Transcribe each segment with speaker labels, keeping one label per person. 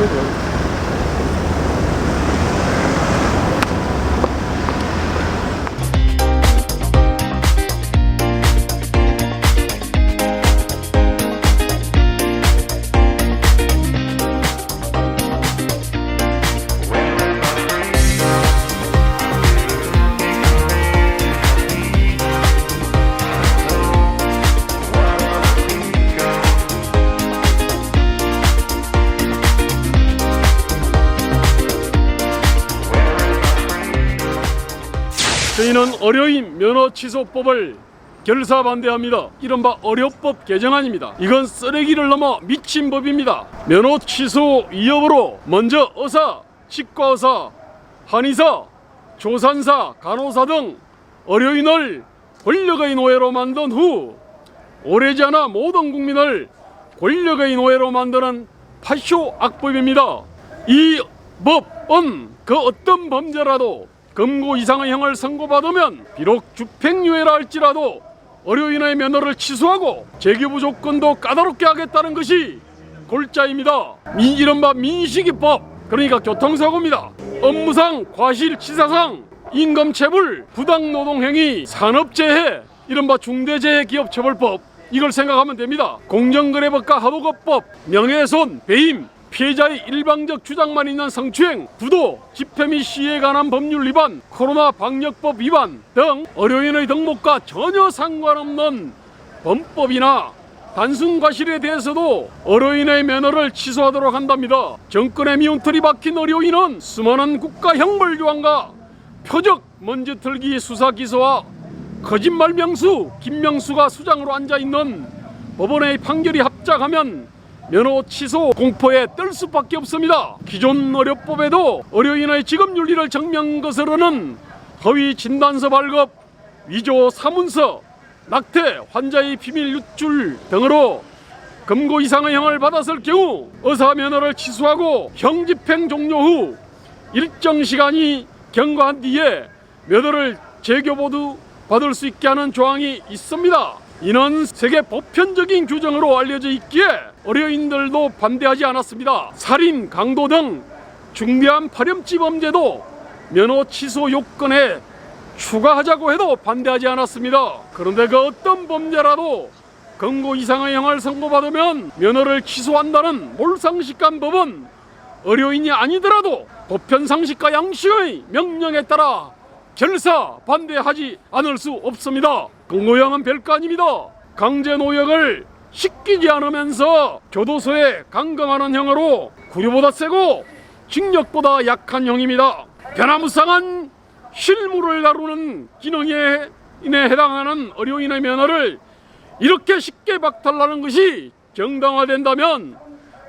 Speaker 1: 거죠. 저희는 어려인 면허 취소법을 결사 반대합니다. 이른바 어려법 개정안입니다. 이건 쓰레기를 넘어 미친 법입니다. 면허 취소 위협으로 먼저 의사, 치과의사, 한의사, 조산사, 간호사 등 어려인을 권력의 노예로 만든 후 오래지 않아 모든 국민을 권력의 노예로 만드는 파쇼 악법입니다. 이 법은 그 어떤 범죄라도 금고 이상의 형을 선고받으면 비록 집행유예라 할지라도 어려인의 면허를 취소하고 재교부 조건도 까다롭게 하겠다는 것이 골자입니다. 이른바 민식이법, 그러니까 교통사고입니다. 업무상 과실치사상 임금체불 부당노동행위 산업재해 이른바 중대재해기업처벌법, 이걸 생각하면 됩니다. 공정거래법과 하도급법, 명예훼손, 배임, 피해자의 일방적 주장만 있는 성추행, 부도, 집회 및 시위에 관한 법률 위반, 코로나 방역법 위반 등 어려인의 덕목과 전혀 상관없는 범법이나 단순 과실에 대해서도 어려인의 면허를 취소하도록 한답니다. 정권의 미운털이 박힌 어려인은 수많은 국가형벌조항과 표적 먼지털기 수사 기소와 거짓말 명수, 김명수가 수장으로 앉아있는 법원의 판결이 합작하면 면허 취소 공포에 떨 수밖에 없습니다. 기존 어려법에도 어려인의 직업윤리를 증명거스르는 허위 진단서 발급, 위조 사문서, 낙태, 환자의 비밀 유출 등으로 금고 이상의 형을 받았을 경우 의사 면허를 취소하고 형 집행 종료 후 일정 시간이 경과한 뒤에 면허를 재교부도 받을 수 있게 하는 조항이 있습니다. 이는 세계 보편적인 규정으로 알려져 있기에 어려인들도 반대하지 않았습니다. 살인, 강도 등 중대한 파렴치 범죄도 면허 취소 요건에 추가하자고 해도 반대하지 않았습니다. 그런데 그 어떤 범죄라도 금고 이상의 형을 선고받으면 면허를 취소한다는 몰상식한 법은 어려인이 아니더라도 보편상식과 양식의 명령에 따라 결사 반대하지 않을 수 없습니다. 금고형은 별거 아닙니다. 강제노역을 시키지 않으면서 교도소에 감금하는 형으로 구류보다 세고 징역보다 약한 형입니다. 변화무쌍한 실무를 다루는 기능에 해당하는 어려인의 면허를 이렇게 쉽게 박탈하는 것이 정당화된다면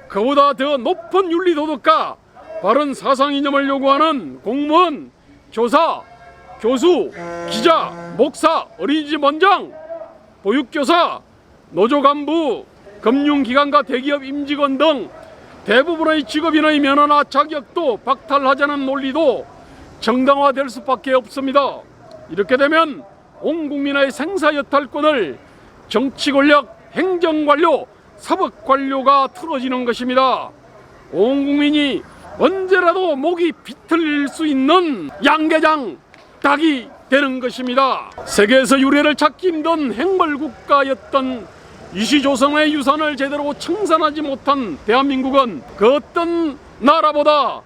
Speaker 1: 그보다 더 높은 윤리도덕과 바른 사상이념을 요구하는 공무원, 교사, 교수, 기자, 목사, 어린이집 원장, 보육교사, 노조간부, 금융기관과 대기업 임직원 등 대부분의 직업인의 면허나 자격도 박탈하자는 논리도 정당화될 수밖에 없습니다. 이렇게 되면 온 국민의 생사여탈권을 정치권력, 행정관료, 사법관료가 틀어지는 것입니다. 온 국민이 언제라도 목이 비틀릴 수 있는 양계장 닭이 되는 것입니다. 세계에서 유례를 찾기 힘든 행벌국가였던 이시조선의 유산을 제대로 청산하지 못한 대한민국은 그 어떤 나라보다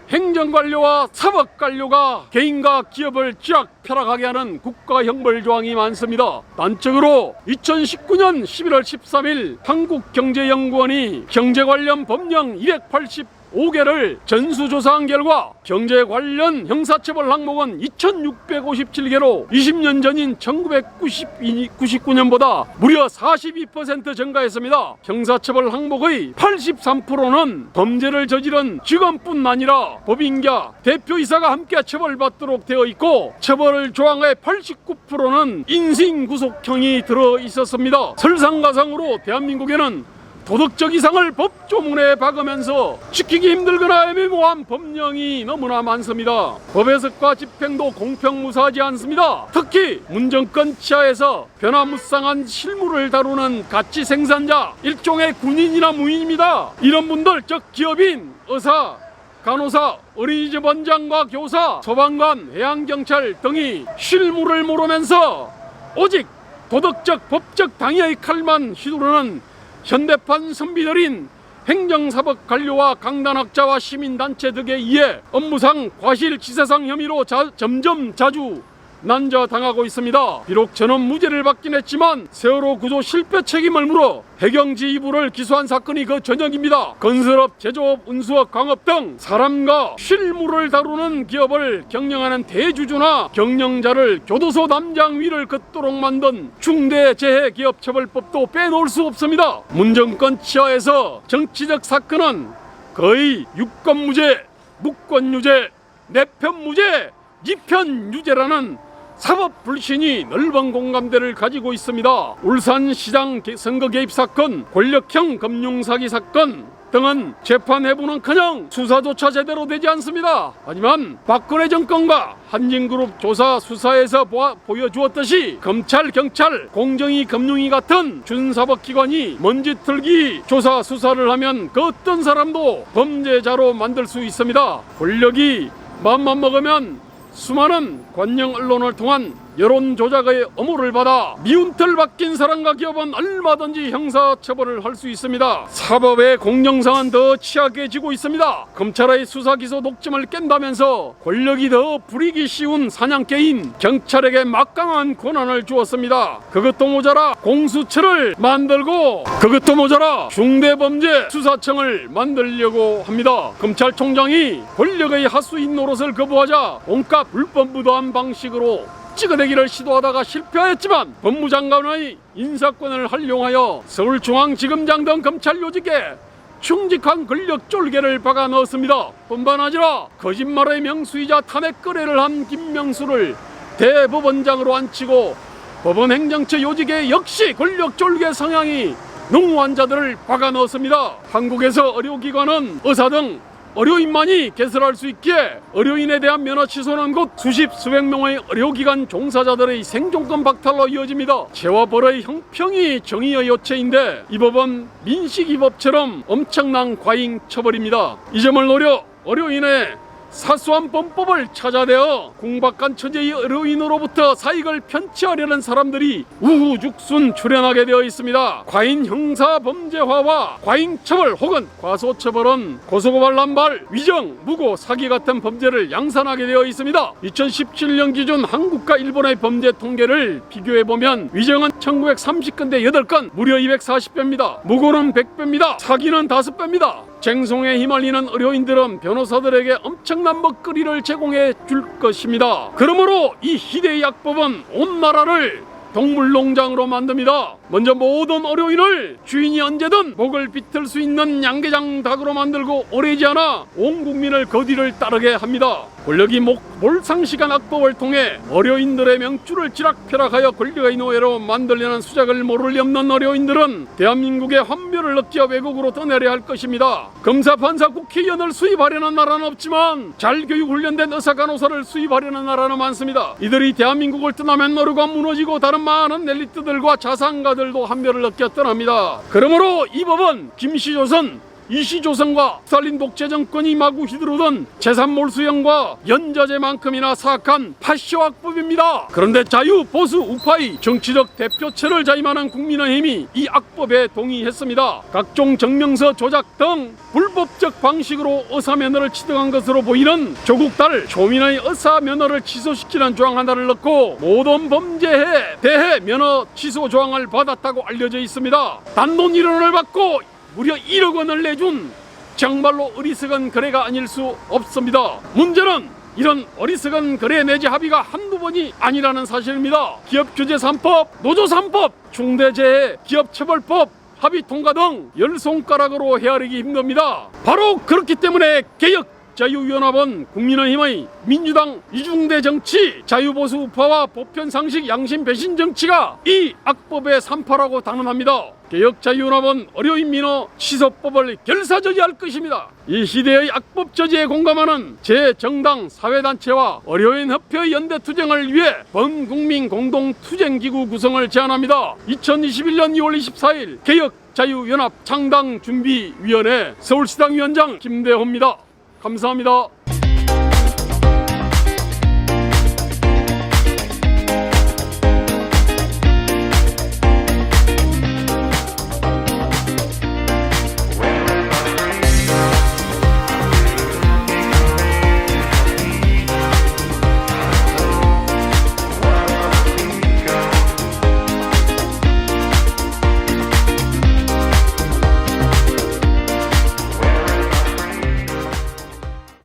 Speaker 1: 행정관료와 사법관료가 개인과 기업을 쥐락펴락하게 하는 국가형벌조항이 많습니다. 단적으로 2019년 11월 13일 한국경제연구원이 경제 관련 법령 285개를 전수조사한 결과 경제 관련 형사처벌 항목은 2657개로 20년 전인 1999년보다 무려 42% 증가했습니다. 형사처벌 항목의 83%는 범죄를 저지른 직원뿐 아니라 법인과 대표이사가 함께 처벌받도록 되어 있고 처벌 조항의 89%는 인신구속형이 들어있었습니다. 설상가상으로 대한민국에는 도덕적 이상을 법조문에 박으면서 지키기 힘들거나 애매모호한 법령이 너무나 많습니다. 법 해석과 집행도 공평무사하지 않습니다. 특히 문정권 치하에서 변화무쌍한 실무를 다루는 가치 생산자, 일종의 군인이나 무인입니다. 이런 분들, 즉 기업인, 의사, 간호사, 어린이집 원장과 교사, 소방관, 해양경찰 등이 실무를 모르면서 오직 도덕적 법적 당위의 칼만 휘두르는 현대판 선비들인 행정사법 관료와 강단학자와 시민단체 등에 의해 업무상 과실치사상 혐의로 점점 자주 난자당하고 있습니다. 비록 저는 무죄를 받긴 했지만 세월호 구조 실패 책임을 물어 해경지 2부를 기소한 사건이 그 전역입니다. 건설업, 제조업, 운수업, 광업 등 사람과 실물을 다루는 기업을 경영하는 대주주나 경영자를 교도소 남장 위를 걷도록 만든 중대재해기업처벌법도 빼놓을 수 없습니다. 문정권 치하에서 정치적 사건은 거의 유권무죄, 무권유죄, 내편무죄, 니편유죄라는 사법 불신이 넓은 공감대를 가지고 있습니다. 울산시장 선거 개입 사건, 권력형 금융사기 사건 등은 재판해부는커녕 수사조차 제대로 되지 않습니다. 하지만 박근혜 정권과 한진그룹 조사 수사에서 보여주었듯이 검찰, 경찰, 공정위, 금융위 같은 준사법기관이 먼지털기 조사 수사를 하면 그 어떤 사람도 범죄자로 만들 수 있습니다. 권력이 마음만 먹으면 수많은 관영 언론을 통한 여론 조작의 엄호를 받아 미운털 박힌 사람과 기업은 얼마든지 형사처벌을 할 수 있습니다. 사법의 공정성은 더 취약해지고 있습니다. 검찰의 수사 기소 독점을 깬다면서 권력이 더 부리기 쉬운 사냥개인 경찰에게 막강한 권한을 주었습니다. 그것도 모자라 공수처를 만들고 그것도 모자라 중대범죄 수사청을 만들려고 합니다. 검찰총장이 권력의 하수인 노릇을 거부하자 온갖 불법무도한 방식으로 찍어내기를 시도하다가 실패하였지만 법무장관의 인사권을 활용하여 서울중앙지검장 등 검찰 요직에 충직한 권력 쫄개를 박아 넣었습니다. 뿐만 아니라 거짓말의 명수이자 탄핵 거래를 한 김명수를 대법원장으로 앉히고 법원 행정처 요직에 역시 권력 쫄개 성향이 농후한 자들을 박아 넣었습니다. 한국에서 의료기관은 의사 등 의료인만이 개설할 수 있기에 의료인에 대한 면허 취소는 곧 수십 수백 명의 의료기관 종사자들의 생존권 박탈로 이어집니다. 죄와 벌의 형평이 정의의 요체인데 이 법은 민식이법처럼 엄청난 과잉 처벌입니다. 이 점을 노려 의료인의 사소한 범법을 찾아내어 궁박한 처제의 의료인으로부터 사익을 편취하려는 사람들이 우후죽순 출현하게 되어 있습니다. 과잉 형사범죄화와 과잉 처벌 혹은 과소처벌은 고소고발 남발, 위정, 무고, 사기 같은 범죄를 양산하게 되어 있습니다. 2017년 기준 한국과 일본의 범죄 통계를 비교해보면 위정은 1930건대 8건, 무려 240배입니다. 무고는 100배입니다. 사기는 5배입니다. 쟁송에 휘말리는 의료인들은 변호사들에게 엄청난 먹거리를 제공해 줄 것입니다. 그러므로 이 희대의 약법은 온 나라를 동물농장으로 만듭니다. 먼저 모든 의료인을 주인이 언제든 목을 비틀 수 있는 양계장 닭으로 만들고 오래지 않아 온 국민을 그 뒤를 따르게 합니다. 권력이 몰상식한 악법을 통해 의료인들의 명줄을 지락펴락하여 권력의 노예로 만들려는 수작을 모를 리 없는 의료인들은 대한민국의 환멸을 느끼어 외국으로 떠내려야 할 것입니다. 검사, 판사, 국회의원을 수입하려는 나라는 없지만 잘 교육 훈련된 의사, 간호사를 수입하려는 나라는 많습니다. 이들이 대한민국을 떠나면 노르가 무너지고 다른 많은 엘리트들과 자산가들도 환멸을 느껴 떠납니다. 그러므로 이 법은 김씨조선, 이씨조선과 스탈린 독재 정권이 마구 휘두르던 재산 몰수형과 연좌제만큼이나 사악한 파쇼악법입니다. 그런데 자유, 보수, 우파의 정치적 대표체를 자임하는 국민의힘이 이 악법에 동의했습니다. 각종 정명서 조작 등 불법적 방식으로 의사면허를 취득한 것으로 보이는 조국 딸 조민의 의사면허를 취소시키는 조항 하나를 넣고 모든 범죄에 대해 면허 취소 조항을 받았다고 알려져 있습니다. 단돈 1원을 받고 무려 1억 원을 내준 정말로 어리석은 거래가 아닐 수 없습니다. 문제는 이런 어리석은 거래 내지 합의가 한두 번이 아니라는 사실입니다. 기업규제 3법, 노조 3법, 중대재해 기업처벌법, 합의 통과 등 10손가락으로 헤아리기 힘듭니다. 바로 그렇기 때문에 개혁 개혁자유연합은 국민의힘의 민주당 이중대 정치, 자유보수 우파와 보편상식 양심 배신 정치가 이 악법의 산파라고 단언합니다. 개혁자유연합은 의료인 민원 취소법을 결사저지할 것입니다. 이 시대의 악법 저지에 공감하는 제정당 사회단체와 의료인협회 연대투쟁을 위해 범국민 공동투쟁기구 구성을 제안합니다. 2021년 2월 24일 개혁자유연합 창당준비위원회 서울시당 위원장 김대호입니다. 감사합니다.